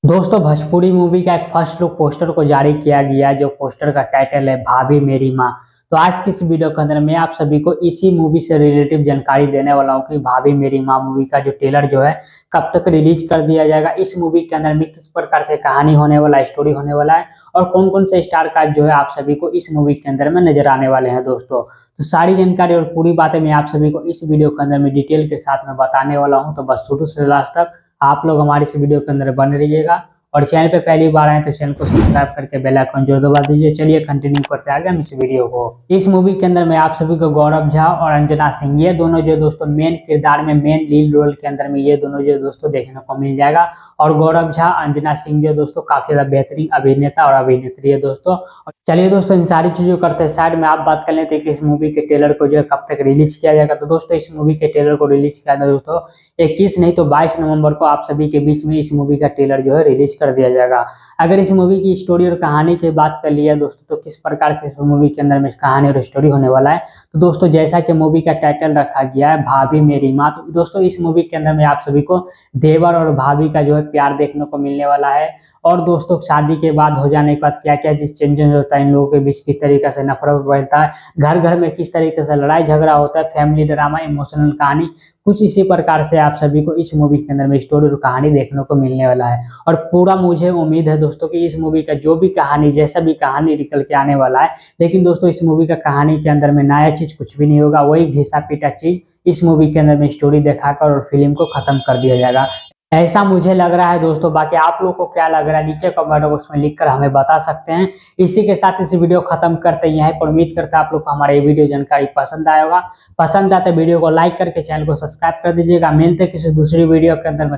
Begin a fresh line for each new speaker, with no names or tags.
दोस्तों भोजपुरी मूवी का एक फर्स्ट लुक पोस्टर को जारी किया गया है, जो पोस्टर का टाइटल है भाभी मेरी माँ। तो आज की इस वीडियो के अंदर मैं आप सभी को इसी मूवी से रिलेटिव जानकारी देने वाला हूँ कि भाभी मेरी माँ मूवी का जो ट्रेलर जो है कब तक रिलीज कर दिया जाएगा। इस मूवी के अंदर में किस प्रकार से कहानी होने वाला है, स्टोरी होने वाला है और कौन कौन से स्टार कास्ट जो है आप सभी को इस मूवी के अंदर में नजर आने वाले हैं। दोस्तों तो सारी जानकारी और पूरी बातें मैं आप सभी को इस वीडियो के अंदर में डिटेल के साथ में बताने वाला हूँ। तो बस शुरू से लास्ट तक आप लोग हमारे इस वीडियो के अंदर बने रहिएगा और चैनल पे पहली बार आए तो चैनल को सब्सक्राइब करके बेल आइकन जरूर दबा दीजिए। चलिए कंटिन्यू करते आगे हम इस वीडियो को। इस मूवी के अंदर में आप सभी को गौरव झा और अंजना सिंह ये दोनों जो दोस्तों मेन किरदार में मेन लीड रोल के अंदर में ये दोनों जो दोस्तों देखने को मिल जाएगा। और गौरव झा अंजना सिंह जो दोस्तों काफी ज्यादा बेहतरीन अभिनेता और अभिनेत्री है दोस्तों। चलिए दोस्तों इन सारी चीजों करते हैं साइड में, आप बात कर लेते हैं कि इस मूवी के ट्रेलर को जो है कब तक रिलीज किया जाएगा। तो दोस्तों इस मूवी के ट्रेलर को रिलीज किया जाएगा दोस्तों 21 नहीं तो 22 नवंबर को आप सभी के बीच में इस मूवी का ट्रेलर जो है रिलीज कर दिया जाएगा। अगर इस मूवी की स्टोरी और कहानी की बात कर लिया दोस्तों तो किस प्रकार से इस मूवी के अंदर में कहानी और स्टोरी होने वाला है। तो दोस्तों जैसा कि मूवी का टाइटल रखा गया है भाभी मेरी माँ, तो दोस्तों इस मूवी के अंदर में आप सभी को देवर और भाभी का जो है प्यार देखने को मिलने वाला है। और दोस्तों शादी के बाद हो जाने के बाद क्या क्या जिस चेंजेस होता है इन लोगों के बीच, किस तरीके से नफरत बढ़ता है, घर घर में किस तरीके से लड़ाई झगड़ा होता है, फैमिली ड्रामा इमोशनल कहानी, कुछ इसी प्रकार से आप सभी को इस मूवी के अंदर में स्टोरी और कहानी देखने को मिलने वाला है। और पूरा मुझे उम्मीद है दोस्तों कि इस मूवी का जो भी कहानी जैसा भी कहानी निकल के आने वाला है, लेकिन दोस्तों इस मूवी का कहानी के अंदर में नया चीज कुछ भी नहीं होगा, वही घिसा पीटा चीज इस मूवी के अंदर में स्टोरी दिखाकर और फिल्म को खत्म कर दिया जाएगा, ऐसा मुझे लग रहा है दोस्तों। बाकी आप लोगों को क्या लग रहा है नीचे कमेंट बॉक्स में लिखकर हमें बता सकते हैं। इसी के साथ इस वीडियो खत्म करते हैं यहीं पर। उम्मीद करते हैं आप लोग को हमारा ये वीडियो जानकारी पसंद आया होगा। पसंद आए तो वीडियो को लाइक करके चैनल को सब्सक्राइब कर दीजिएगा। मिलते हैं किसी दूसरी वीडियो के अंदर में।